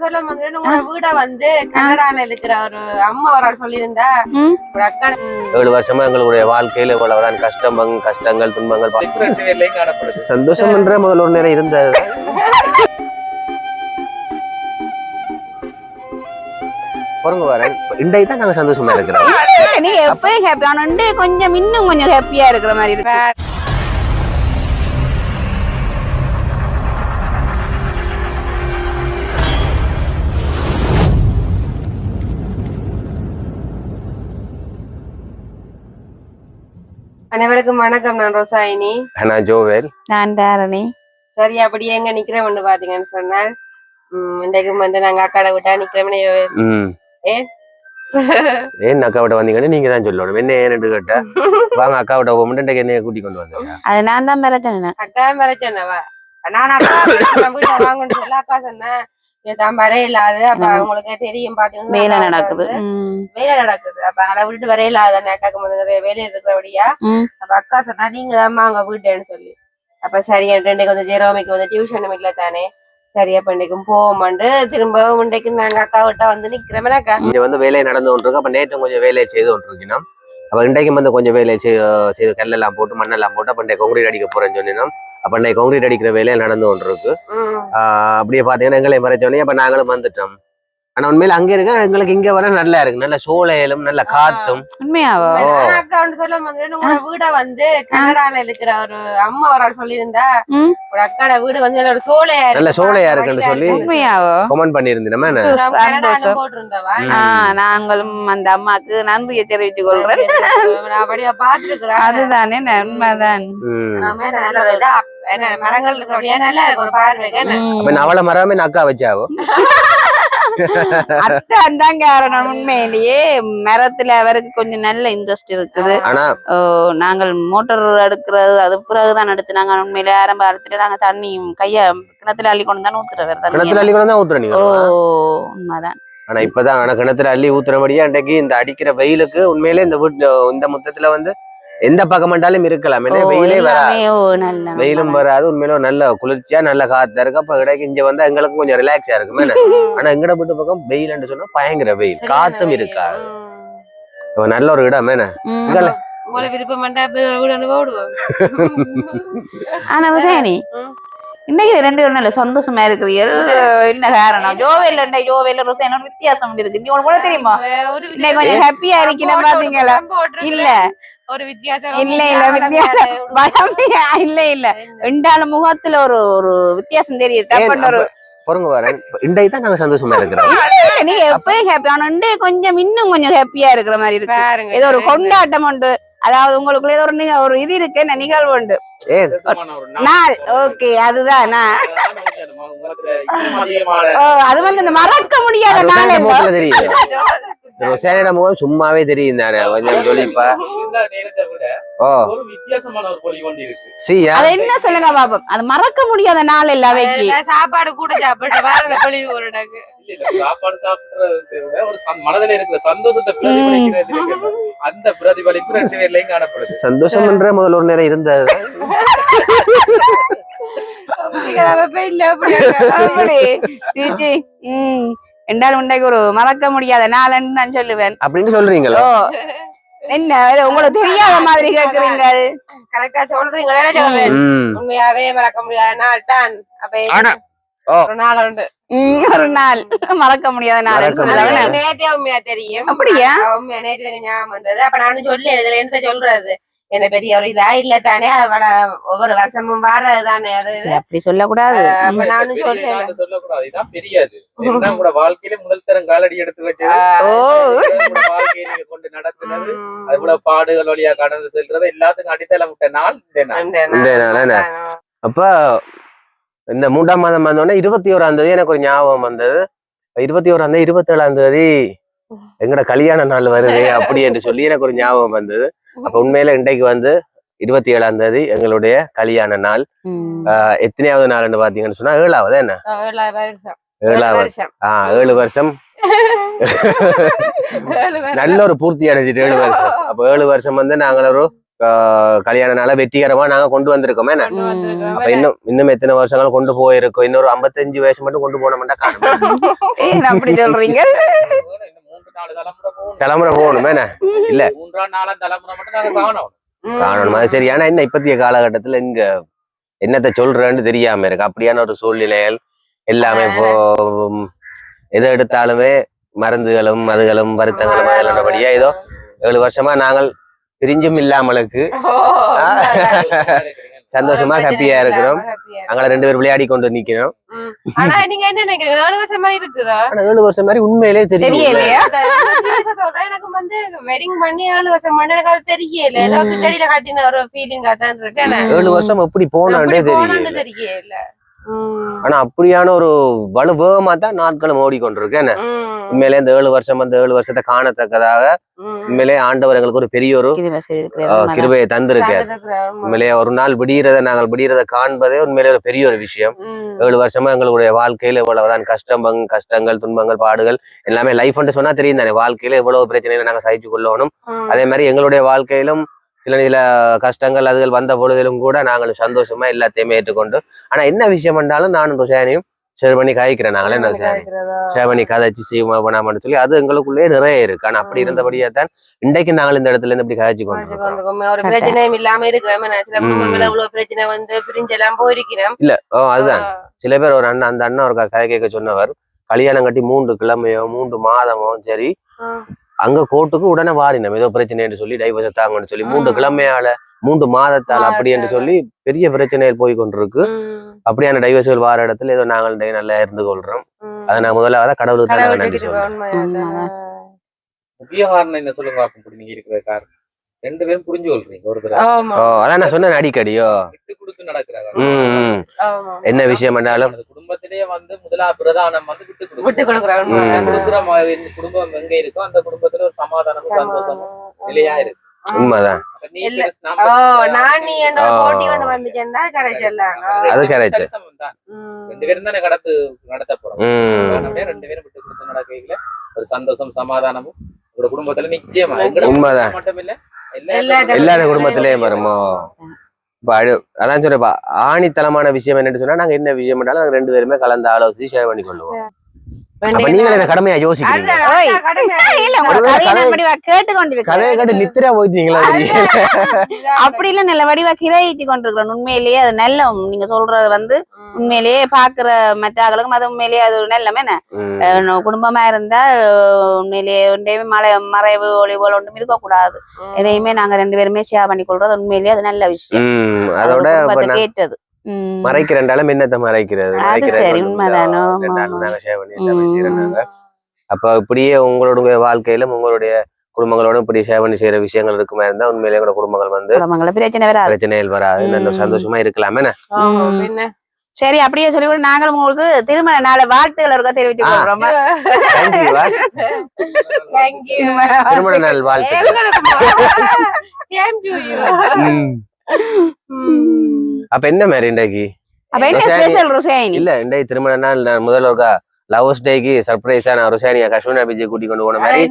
சொல்ல வந்து உங்க வீட வந்து கனடால இருக்கிற ஒரு அம்மா ஒரு ஆள் சொல்லியிருந்தா ஒரு அக்கா 7 வருஷமா எங்களுடைய வாழ்க்கையில இவ்வளவுதான் கஷ்டங்கள் துன்பங்கள் காணப்படுது. சந்தோஷம் என்ற முதல் ஒரு நேரம் இருந்தது. பொறுங்க வரேன் இன்றைக்கு தான் நாங்க சந்தோஷமா இருக்கிறோம். நீங்க எப்பயும் ஹாப்பி ஆனா கொஞ்சம் இன்னும் கொஞ்சம் ஹாப்பியா இருக்கிற மாதிரி இருக்கு. அனைவருக்கும் வணக்கம். நான் ரோசாயினி. நான் ஜோவேல். நான் தாரணி. சரி, அப்படி எங்க நிக்கிறேன் ஒண்ணு பாத்தீங்கன்னு சொன்னால் இன்றைக்கும் வந்து நாங்க அக்காட விட்டா நிக்கிறோம்னே. ஏன் அக்கா விட்ட வந்தீங்கன்னு நீங்க தான் சொல்லணும். என்ன ஏன்னு கேட்டா வாங்க அக்கா விட்ட போக மட்டும் என்னைய கூட்டி கொண்டு வந்தேன். அது நான் தான் மிரச்சேன். அக்கா மிரச்சேன்னவா? நான் அக்கா வீட்டை வாங்கன்னு சொல்ல அக்கா சொன்னேன் தான் வரையில்லாது. அப்ப அவங்களுக்கு தெரியும் பாத்தீங்கன்னா வேலை நடக்குது. அப்ப அதை விட்டு வரையில்லாத அக்காக்கு வந்து நிறைய வேலையை இருக்கிறபடியா அப்ப அக்கா சொன்னா நீங்க தான் அங்க வீட்டேன்னு சொல்லி. அப்ப சரி இன்றைக்கு வந்து ஜெரோமிக்கு வந்து டியூஷன் இல்ல தானே, சரியா பண்ணிக்கும் போவோமாண்டு திரும்ப இன்றைக்கு நாங்க அக்கா விட்டா வந்து நிக்கிறோம்னாக்கா இங்க வந்து வேலையை நடந்து கொண்டிருக்கு. அப்ப நேற்று கொஞ்சம் வேலையை செய்து கொண்டிருக்கணும். அப்ப இன்றைக்கும் வந்து கொஞ்சம் வேலையை செய்து கல்லெல்லாம் போட்டு மண்ணெல்லாம் போட்டு அப்ப இன்றைக்கு கான்கிரீட் அடிக்க போறேன்னு சொன்னோம். அப்ப இன்றைக்கு கான்கிரீட் அடிக்கிற வேலையை நடந்து கொண்டிருக்கு. அப்படியே பாத்தீங்கன்னா எங்களை மறைச்சோடனே அப்ப நாங்களும் வந்துட்டோம். ஆனா உண்மையில அங்க இருக்க எங்களுக்கு இங்க வர நல்லா இருக்கு, நல்ல சோலையிலும் நல்ல காத்தும். உண்மையாவோ அக்கா வந்து சொல்ல வந்து உங்க வீட வந்து கனடால இருக்கிற ஒரு அம்மா ஒரு ஆள் சொல்லியிருந்தா ஒரு அக்காட வீடு வந்து நல்ல சோலையா இருக்குன்னு சொல்லி கமெண்ட் பண்ணிருந்தேன். போட்டிருந்தவா நாங்களும் அந்த அம்மாக்கு நன்றியை தெரிவித்துக் கொள்றேன். அப்படியா பாத்துருக்கிறேன். அதுதானே உண்மைதான். மரங்கள் இருக்கிறபடியா நல்லா இருக்கு ஒரு பார்வைக்கு. அவளை மரமே அக்கா வச்சாவோ அதான் காரணம். உண்மையிலேயே மரத்துல அவருக்கு கொஞ்சம் நல்ல இன்ட்ரெஸ்ட் இருக்குது. நாங்கள் மோட்டர் எடுக்கிறது அது பிறகுதான் எடுத்து நாங்க உண்மையில ஆரம்ப இடத்துல நாங்க தண்ணி கைய கிணத்துல அள்ளி கொண்டு தான் ஊத்துறோம். உண்மைதான். ஆனா இப்பதான் கிணத்துல அள்ளி ஊத்துறபடியா அன்றைக்கு இந்த அடிக்கிற வெயிலுக்கு உண்மையிலே இந்த முத்தத்துல வந்து எந்த பக்கமாட்டாலும் இருக்கலாம். ஏன்னா வெயிலே வராது, வெயிலும் வராது. உண்மையில நல்ல குளிர்ச்சியா நல்ல காத்தா இருக்கு. அப்ப கிடைக்கு இங்க வந்து எங்களுக்கு கொஞ்சம் ரிலாக்ஸா இருக்கும். ஆனா எங்கட வீட்டு பக்கம் வெயில் சொன்னா பயங்கர வெயில், காத்தும் இருக்காது. நல்ல ஒரு இடம் என்ன விருப்பம். ஆனா சரி இன்னைக்கு 2 பேரும் நல்ல சந்தோஷமா இருக்குது. என்ன காரணம்? ஜோவேல ரோசைன வித்தியாசம் இருக்கு. நீ உனக்கு கூட தெரியுமா? இன்னைக்கு கொஞ்சம் ஹாப்பியா இருக்கீங்க பாத்தீங்களா? இல்ல ஒரு வித்தியாசம் இல்ல ரெண்டாலும் முகத்துல ஒரு வித்தியாசம் தெரியுது. பொறுங்க வரேன் இன்றைக்கு தான் நாங்க சந்தோஷமா இருக்கிறோம். நீங்க எப்பயும் ஹாப்பி ஆனா கொஞ்சம் இன்னும் கொஞ்சம் ஹாப்பியா இருக்கிற மாதிரி இருக்கு. ஏதோ ஒரு கொண்டாட்டம் உண்டு. அதாவது உங்களுக்குள்ள ஒரு இது இருக்கு, நிகழ்வு உண்டு நாள். ஓகே, அதுதான் அது வந்து இந்த மறக்க முடியாத நாள். தெரியுது முகம் சும்மாவே தெரியும் தானே கொஞ்சம் சொல்லிப்பா. என்ன சொல்லுங்க பாப்போம். அது மறக்க முடியாத நாள் எல்லாமே. சாப்பாடு கூட சாப்பிட்டு சாப்பாடு சாப்பிடுறது ஒரு மனதில் இருக்கிற சந்தோஷத்தை பிரதிபலிக்கிறது. அந்த பிரதிபலிப்பு 2 பேர்லயும் காணப்படுது. சந்தோஷம் என்ற முதல் ஒரு நேரம் இருந்தது. ரெண்டாலும் உண்டைக்கு ஒரு மறக்க முடியாத நாள்னு நான் சொல்லுவேன். அப்படின்னு சொல்றீங்களோ? என்ன உங்களுக்கு தெரியாத மாதிரி கேக்குறீங்க? கரெக்டா சொல்றீங்களா? உண்மையாவே மறக்க முடியாத நாள் தான். ஒரு நாள் உண்டு, ஒரு நாள் மறக்க முடியாத நாள். நேற்றே உண்மையா தெரியும். அப்படியா? உண்மையா நேற்று ஞாபகம் வந்தது. அப்ப நானும் சொல்லி இதுல என்ன சொல்றது, என்ன பெரிய ஒரு இதா இல்ல தானே, ஒவ்வொரு வருஷமும் வாரதுதானே. அது அப்படி சொல்லக்கூடாது. அப்ப நானும் சொல்லக்கூடாது. இதான் பெரியாது. கூட வாழ்க்கையில முதல் தரம் காலடி எடுத்து வச்சது, வாழ்க்கையை நீங்க கொண்டு நடத்துனது, அது கூட பாடுகள் வழியா கடந்து செல்றது எல்லாத்துக்கும் அடித்தளம் விட்ட நாள் இந்த நாள். அப்ப இந்த 3ஆம் மாதம் வந்தோடனே 21ஆம் தேதி எனக்கு ஒரு ஞாபகம் வந்தது. 21ஆம் தேதி 27ஆம் தேதி எங்கட கல்யாண நாள் வருது அப்படி என்று சொல்லி எனக்கு ஒரு ஞாபகம் வந்தது. அப்ப உண்மையில இன்றைக்கு வந்து 27ஆம் தேதி எங்களுடைய கல்யாண நாள். எத்தனையாவது நாள்னு பாத்தீங்கன்னு சொன்னா 7வது. என்ன 7 வருஷம் நல்ல ஒரு பூர்த்தி அடைஞ்சிட்டு 7 வருஷம். அப்ப 7 வருஷம் வந்து நாங்கள் ஒரு கல்யாண நாள வெற்றிகரமா நாங்க கொண்டு வந்திருக்கோமே. அப்ப இன்னும் எத்தனை வருஷங்கள் கொண்டு போயிருக்கோம். இன்னொரு 55 வயசு மட்டும் கொண்டு போனோம்னா காணும். அப்படி சொல்றீங்க? தலைமுறை போகணுமே இல்ல 3 4 தலைமுறை மட்டும் நாங்க காணணும். அது சரி. ஆனா என்ன இப்பத்திய காலகட்டத்துல இங்க என்னத்த சொல்றேன்னு தெரியாம இருக்கு. அப்படியான ஒரு சூழ்நிலைகள் எல்லாமே இப்போ எதை எடுத்தாலுமே மருந்துகளும் மதுகளும் வருத்தங்களும் அதனபடியா ஏதோ 7 வருஷமா நாங்கள் பிரிஞ்சும் இல்லாமலுக்கு சந்தோஷமா ஹாப்பியா இருக்கிறோம். அங்களை 2 பேரும் விளையாடி கொண்டு நிக்கிறோம். ஆனா நீங்க என்ன நினைக்கிறீங்க? 7 வருஷம் மாதிரி இருக்குதா? 7 வருஷம் மாதிரி உண்மையிலே தெரியலையா? சொல்றேன், எனக்கு வந்து வெட்டிங் பண்ணி 7 வருஷம் பண்ண எனக்கு அது தெரியல. ஏதோ கிட்டடியில காட்டின ஒரு ஃபீலிங்கா தான் இருக்கு. 7 வருஷம் எப்படி போனாண்டே தெரியல. ஆனா அப்படியான ஒரு வலுவேகமா தான் நாட்களும் ஓடிக்கொண்டிருக்கேன். உண்மையிலே இந்த 7 வருஷம் அந்த 7 வருஷத்தை காணத்தக்கதாக உண்மையிலே ஆண்டவர் எங்களுக்கு ஒரு பெரிய ஒரு கிருபையை தந்திருக்கார். உண்மையிலே ஒரு நாள் நாங்கள் விடியறத காண்பதே உண்மையிலே ஒரு பெரிய ஒரு விஷயம். 7 வருஷமா எங்களுடைய வாழ்க்கையில இவ்வளவுதான் கஷ்டங்கள் துன்பங்கள் பாடுகள் எல்லாமே லைஃப் சொன்னா தெரியும் தானே. வாழ்க்கையில இவ்வளவு பிரச்சனைகளை நாங்க சகிச்சு கொள்ளணும். அதே மாதிரி எங்களுடைய வாழ்க்கையிலும் சில கஷ்டங்கள் அதுகள் வந்த பொழுதிலும் கூட நாங்கள் சந்தோஷமா எல்லாத்தையுமே ஏற்றுக்கொண்டு, ஆனா என்ன விஷயம் என்றாலும் நானும் ருஷானியும் ஷேர் பண்ணி காய்க்கிறேன். நாங்களே என்ன ஷேர் பண்ணி கதைச்சு செய்வோமா பண்ணாமன்னு சொல்லி அது எங்களுக்குள்ளே நிறைய இருக்கு. ஆனா அப்படி இருந்தபடியா தான் இன்றைக்கு நாங்கள் இந்த இடத்துல இருந்து இப்படி காய்ச்சி கொண்டு ஒரு பிரச்சனையும் இல்லாம இருக்கிறோம். சில குடும்பங்கள் எவ்வளவு பிரச்சனை வந்து பிரிஞ்செல்லாம் போயிருக்கிறோம். இல்ல அதுதான் சில பேர் ஒரு அந்த அண்ணன் ஒரு கதை கேட்க சொன்னவர், கல்யாணம் கட்டி 3 கிழமையோ 3 மாதமோ சரி அங்க கோர்ட்டுக்கு உடனே வாரினம் ஏதோ பிரச்சனைன்னு சொல்லி டைவர்ஸ் தாங்கன்னு சொல்லி 3 கிழமையால 3 மாதத்தால் அப்படி என்று சொல்லி பெரிய பிரச்சனைகள் போய் கொண்டிருக்கு. அப்படியான டைவர்ஸ்கள் வார இடத்துல ஏதோ நாங்கள் நல்லா இருந்து கொள்றோம். அதை நான் முதலாவது கடவுளுக்கு தான் நன்றி சொல்றேன். முக்கிய காரணம் என்ன சொல்லுங்க? அப்படி நீங்க இருக்கிற காரணம் 2 பேரும் புரிஞ்சு கொள்றீங்க. ஒரு அதான் நான் சொன்னேன் அடிக்கடியோ விட்டு கொடுத்து நடக்கிறாங்க. என்ன விஷயம் பண்ணாலும் குடும்பத்திலேயே வந்து பிரதானம் வந்து விட்டு கொடுக்குறாங்க. குடும்பம் எங்க இருக்கோ அந்த குடும்பத்துல ஒரு சமாதானமும் சந்தோஷமும் நிலையா இருக்கு. உண்மைதான். அது கரெக்ட். 2 பேரும் தானே நடத்த போறோம். 2 பேரும் விட்டு கொடுத்து நடக்கையில ஒரு சந்தோஷம் சமாதானமும் உங்க குடும்பத்துல நிச்சயமா உண்மைதான் மட்டும் இல்ல எல்லாரும் குடும்பத்திலேயே வருமோ. அதான் சொல்றப்பா ஆணித்தளமான விஷயம் என்னன்னு சொன்னா நாங்க என்ன விஷயம் பண்ணாலும் நாங்க 2 பேருமே கலந்து ஆலோசிச்சு ஷேர் பண்ணி கொள்ளுவோம். அப்ப நீங்க என்ன கடமையா யோசிக்கிறீங்க? கதையை கேட்டு நித்திரா போயிட்டீங்களா? அப்படி இல்ல நல்ல வடிவா கிரைச்சு கொண்டிருக்கிறோம். உண்மையிலேயே அது நல்ல நீங்க சொல்றது வந்து உண்மையிலேயே பாக்குற மற்றாக்களுக்கும் அது உண்மையிலேயே அது ஒரு நல்லமே. குடும்பமா இருந்தா உண்மையிலேயே மறைவு ஒளிவுகள் ஒன்றும் இருக்க கூடாது. எதையுமே நாங்க 2 பேருமே ஷேர் பண்ணி கொள்றது உண்மையிலேயே அது நல்ல விஷயம். அதோட கேட்டது மறைக்கிறண்டாலும் என்னத்தை மறைக்கிறது. அப்ப இப்படியே உங்களுடைய வாழ்க்கையிலும் உங்களுடைய குடும்பங்களோட இப்படி ஷேர் பண்ணி செய்யற விஷயங்கள் இருக்குமா இருந்தா உண்மையிலேயே கூட குடும்பங்கள் வந்து பிரச்சனைகள் வராது. நல்ல சந்தோஷமா இருக்கலாமே. சரி, அப்படியே சொல்லி கூட நாங்களும் உங்களுக்கு திருமண நாளை வாழ்த்துக்கள் இருக்க தெரிவிச்சு கொள்றோம். திருமண நாள் வாழ்த்து. அப்ப என்ன மாதிரி இன்றைக்கு இல்ல இன்றைக்கு திருமண நாள் முதல்ல ஒரு லவர்ஸ் டேக்கு சர்ப்ரைஸா நான் ருஷானியா கஷ்மீர் அபிஜி கூட்டி கொண்டு போன மாதிரி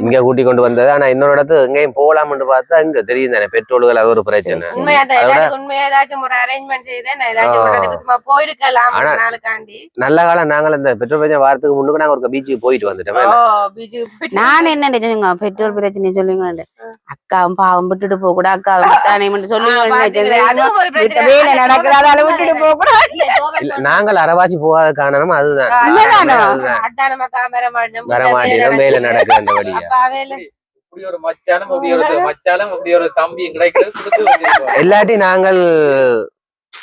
இங்க கூட்டி கொண்டு வந்தது. ஆனா இன்னொரு இடத்து எங்கேயும் போகலாம்னு பார்த்தா இங்க தெரியும் தானே பெட்ரோல்கள் அது ஒரு பிரச்சனை. நல்ல காலம் நாங்கள் இந்த பெட்ரோல் பிரச்சனை வாரத்துக்கு முன்னுக்கு நாங்க ஒரு பீச்சுக்கு போயிட்டு வந்துட்டோம். நான் என்ன நினைச்சேங்க பெட்ரோல் பிரச்சனை சொல்லுங்க அக்காவும் பாவம் விட்டுட்டு போக கூட அக்காவும் நாங்கள் அரவாசி போகாத காரணம் அதுதான். வரமாட்டேன் வேலை நடக்குது அந்த வழியா. எல்லாட்டி நாங்கள்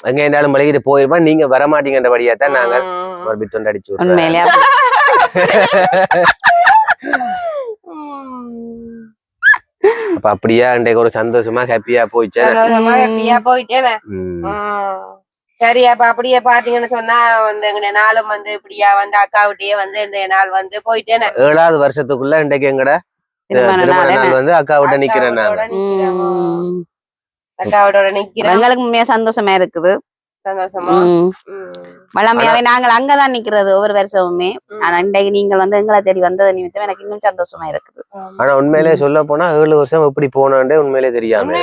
எங்க இருந்தாலும் மலைக்கிட்டு போயிருப்போம். நீங்க வரமாட்டீங்கன்ற வழியா தான் நாங்கள் ஒரு பிட் ஒன்று அடிச்சு அப்ப அப்படியா இன்றைக்கு ஒரு சந்தோஷமா ஹாப்பியா போயிட்டேன். சரி, அப்ப அப்படியே பாத்தீங்கன்னு சொன்னா வந்து எங்க நாளும் வந்து இப்படியா வந்து அக்காவிட்டே வந்து இந்த நாள் வந்து போயிட்டேன். 7வது வருஷத்துக்குள்ள இன்றைக்கு எங்கட திருமண நாள் வந்து அக்காவிட்ட நிக்கிறேன். அக்காவோட நிக்கிறேன். எங்களுக்கு உண்மையா சந்தோஷமா இருக்குது. சந்தோஷமா வளமையாவே நாங்கள் அங்கதான் நிக்கிறது ஒவ்வொரு வருஷமுமே. ஆனா இன்றைக்கு நீங்கள் வந்து எங்களை தேடி வந்தது நிமித்தம் எனக்கு இன்னும் சந்தோஷமா இருக்குது. ஆனா உண்மையிலே சொல்ல போனா 7 வருஷம் எப்படி போனாண்டே உண்மையிலே தெரியாம.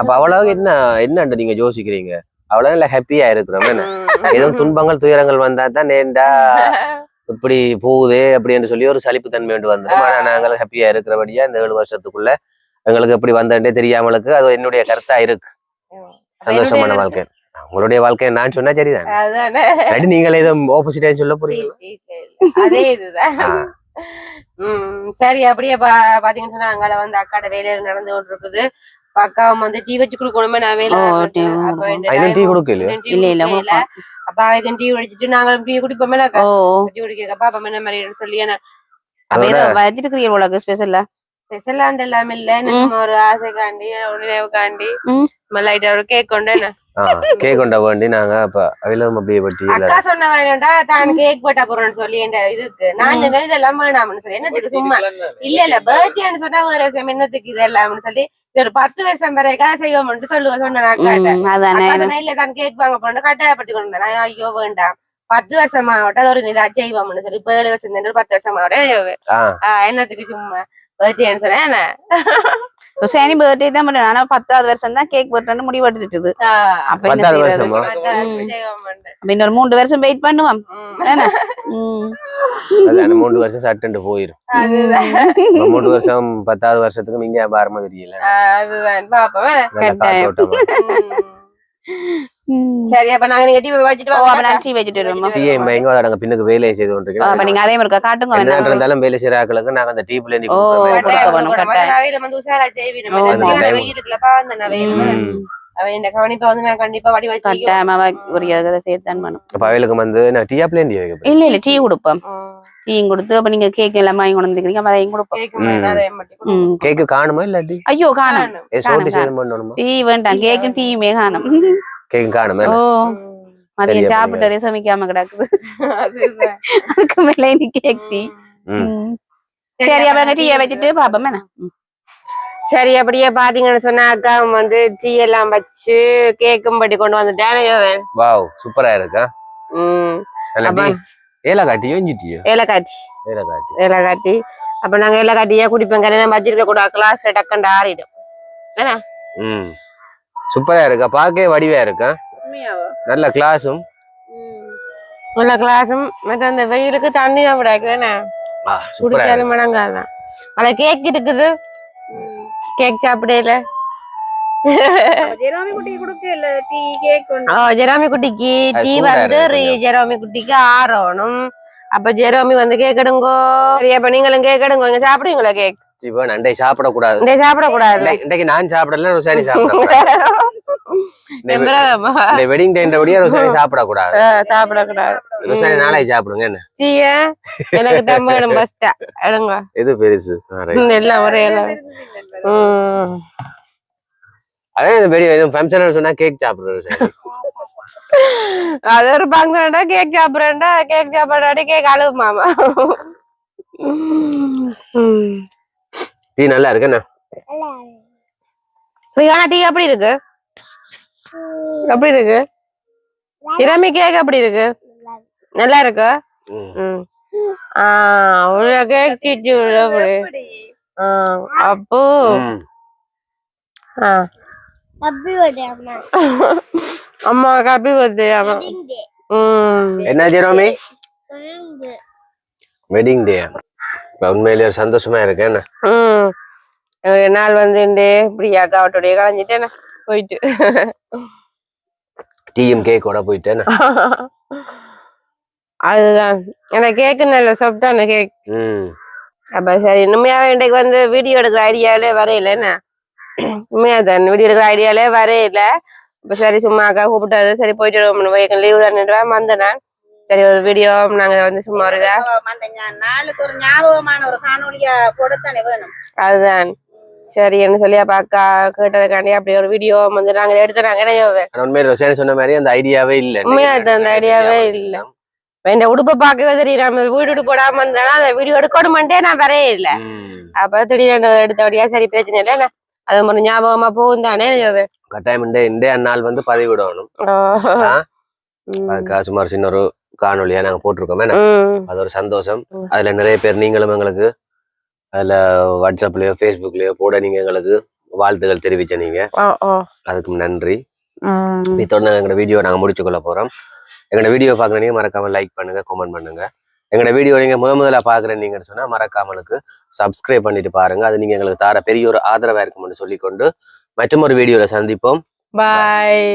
அப்ப அவ்வளவு என்ன நீங்க யோசிக்கிறீங்க? அவ்வளவு இல்ல ஹாப்பியா இருக்கிறோம். ஏதோ துன்பங்கள் துயரங்கள் வந்தா தான் நேண்டா இப்படி போகுது அப்படின்னு சொல்லி ஒரு சலிப்பு தன்மை வேண்டு வந்துடும். ஆனா நாங்கள் ஹாப்பியா இருக்கிறபடியா இந்த 7 வருஷத்துக்குள்ள எங்களுக்கு எப்படி வந்தே தெரியாமலுக்கு அது என்னுடைய கருத்தா இருக்கு. சந்தோஷமான வாழ்க்கை. உங்களுடைய வாழ்க்கையை நான் சொன்னா சரிதான். நீங்களே இதை ஆப்போசிட்டா சொல்ல போறீங்க. அதே இதுதான். சரி அப்படியே பாத்தீங்கன்னு சொன்னா அங்கால வந்து அக்காட வேலையில நடந்து கொண்டு இருக்குது. அக்காவும் வந்து டீ வச்சு கொடுக்கணுமே நான் வேலை டீ கொடுக்கல. அப்ப அவைக்கு டீ குடிச்சிட்டு நாங்களும் டீ குடிப்போமே டீ குடிக்க பாப்பா என்ன மாதிரி சொல்லி வச்சிருக்கிறீங்க ஸ்பெஷலா ஸ்பெஷலாண்டு எல்லாமே இல்ல. நம்ம ஒரு ஆசைக்காண்டி ஒரு நினைவுக்காண்டி லைட்டா ஒரு கேக் கொண்டு கேக் கொண்ட வேண்டி நாங்க அப்ப அவிலம் அப்படியே பட்டி அக்கா சொன்ன வேண்டாம்டா தான் கேக் போட்டா போறோம்னு சொல்லி என் இதுக்கு நான் சொன்னேன் இதெல்லாம் வேணாம்னு சொல்லி என்னத்துக்கு சும்மா இல்ல பர்த்டேன்னு சொன்னா வேற என்னத்துக்கு இதெல்லாம்னு சொல்லி ஒரு 10 வருஷம் வரைக்கும் செய்வோம்னு சொன்னேன் அக்கா இல்ல தான் கேக் வாங்க போறோம் கட்டாயப்பட்டு கொண்டு வந்தேன். ஐயோ வேண்டாம் 10 வருஷமாவட்ட ஒரு இதா செய்வோம்னு சொல்லி 7 வருஷம் 10 வருஷமாவட்ட என்னத்துக்கு சும்மா பர்த்டேன்னு சொன்னேன். சரி பர்த்டே தான் பண்ணேன். ஆனா 10வது வருஷம் தான் கேக் வெட்டணும்னு முடிவு எடுத்துட்டது. அப்ப என்ன செய்யறது? இன்னொரு 3 வருஷம் வெயிட் பண்ணுவோம். 3 வருஷம் சட்டுண்டு போயிரும். 3 வருஷம் 10வது வருஷத்துக்கு நீங்க பாரமா தெரியல. அதுதான் பாப்போம். சரி அப்ப நாங்க நீங்க டீ வச்சிட்டு நாங்க பின்னுக்கு வேலையை செய்து கொண்டிருக்கோம். அப்ப நீங்க அதே மாதிரி காட்டுங்க. என்ன இருந்தாலும் வேலை செய்யற ஆட்களுக்கு நாங்க அந்த டீ பிளேனி கவனிப்பா வந்து நான் கண்டிப்பா வடி வச்சு அவைகளுக்கு வந்து நான் டீயா பிளேன் இல்ல டீ கொடுப்போம். டீயும் கொடுத்து அப்ப நீங்க கேக் எல்லாம் வாங்கி கொண்டு வந்துக்கிறீங்க அதையும் கொடுப்போம். கேக்கு காணுமா இல்லாட்டி? ஐயோ காணும். வேண்டாம் கேக்கும் டீயுமே காணும். கேக்கு காணுமா? ஓ மதியம் சாப்பிட்டதே சமைக்காம கிடக்குது. அதுக்கு மேல நீ கேக் டீ. சரி அப்ப டீயை வச்சுட்டு பாப்போம். என்ன சரி அப்படியே பாத்தீங்கன்னு சொன்னா அக்கா வந்து டீ எல்லாம் வச்சு கேக்கும் பட்டி கொண்டு வந்துட்டேன். வாவ் சூப்பரா இருக்கா. ஏலக்காட்டி அப்ப நாங்க ஏலக்காட்டியா குடிப்போம். வச்சிருக்க கூட கிளாஸ்ல டக்கண்டு ஆறிடும். சூப்பரா இருக்கா. பாக்கவே வடிவா இருக்கா. நல்ல கிளாஸும் மற்ற அந்த வெயிலுக்கு தண்ணி தான் விடாக்குதானே குடிச்சாலும் மடங்காதான். ஆனா கேக் இருக்குது. கேக் சாப்பிடல ஜெராமி குட்டிக்கு டீ வந்து ஜெராமி குட்டிக்கு ஆறணும். அப்ப ஜெராமி வந்து கேக்கடுங்கோ. சரி அப்ப நீங்களும் கேக்கடுங்கோ. நீங்க சாப்பிடுவீங்களா கேக்? நண்டை சாப்பிடக்கூடாது. சாப்பிடக்கூடாது. நான் சாப்பிடல ருசானி சாப்பிடக்கூடாது. வெட்டிங் டைம் ருசானி சாப்பிடக்கூடாது. ருசானி நாளைக்கு சாப்பிடுங்க. என்ன எனக்கு தம்படும் பஸ்டா எடுங்க. இது பெருசு எல்லாம் ஒரே அதே ஃபங்க்ஷன் சொன்னா கேக் சாப்பிடுறது. அது ஒரு ஃபங்க்ஷன்டா கேக் சாப்பிடுறேன்டா. கேக் சாப்பிடாட்டி கேக் அழுவு மாமா. டீ நல்லா இருக்குண்ணா. டீ எப்படி இருக்கு? எப்படி இருக்கு? இரமி கேக் எப்படி இருக்கு? நல்லா இருக்கு. கேக் அப்போ அம்மா ஹாப்பி பர்த்டே. என்ன ஜெரோமி வெட்டிங் டே? உண்மையிலே ஒரு சந்தோஷமா இருக்கு. என்ன நாள் வந்து இப்படி அக்காவட்டோடைய கலைஞ்சிட்டேன் போயிட்டு டீயும் கேக்கோட போயிட்டேன். அதுதான் எனக்கு கேக்கு நல்ல சாப்பிட்டான கேக். அப்ப சரி உண்மையாவே இன்றைக்கு வந்து வீடியோ எடுக்கிற ஐடியாலே வரையில. என்ன உண்மையாதான் வீடியோ எடுக்கிற ஐடியாலே வரையில. இப்ப சரி சும்மா அக்கா கூப்பிட்டாது சரி போயிட்டு லீவு தான் வந்தேன். சரி ஒரு வீடியோ நாங்க வந்து சும்மா ஒரு நாளுக்கு ஒரு ஞாபகமான ஒரு காணொலியா போடத்தானே வேணும். அதுதான் சரி என்ன சொல்லி அப்ப அக்கா கேட்டதுக்காண்டி அப்படி ஒரு வீடியோ வந்து நாங்க எடுத்துனாங்க. சொன்ன மாதிரி அந்த ஐடியாவே இல்ல. அந்த ஐடியாவே இல்ல. இந்த உடுப்பை பார்க்கவே சரி நம்ம வீடு போடாம இருந்தாலும் அந்த வீடியோ எடுக்கணுமெண்டே நான் வரவே இல்லை. அப்ப திடீர்னு எடுத்தபடியா சரி பிரச்சனை இல்லை அது ஒரு ஞாபகமா போகும் தானே. கட்டாயம் இன்றைய நாள் வந்து பதிவிடணும். அதுக்காக சுமார் சின்ன ஒரு காணொலியா நாங்க போட்டிருக்கோமே, அது ஒரு சந்தோஷம். அதுல நிறைய பேர் நீங்களும் எங்களுக்கு அதுல வாட்ஸ்அப்லயோ ஃபேஸ்புக்லயோ போட நீங்க எங்களுக்கு வாழ்த்துக்கள் தெரிவிச்ச நீங்க, அதுக்கு நன்றி. இதோட எங்களோட வீடியோ நாங்க முடிச்சு கொள்ள போறோம். எங்களோட வீடியோ பாக்குறீங்க மறக்காம லைக் பண்ணுங்க, கமெண்ட் பண்ணுங்க. எங்களோட வீடியோ நீங்க முதல்ல பாக்குறீங்கன்னு சொன்னா மறக்காமலுக்கு சப்ஸ்கிரைப் பண்ணிட்டு பாருங்க. அது நீங்க எங்களுக்கு தார பெரிய ஒரு ஆதரவா இருக்கும்னு சொல்லிக்கொண்டு மற்றும் ஒரு வீடியோல சந்திப்போம். பாய்.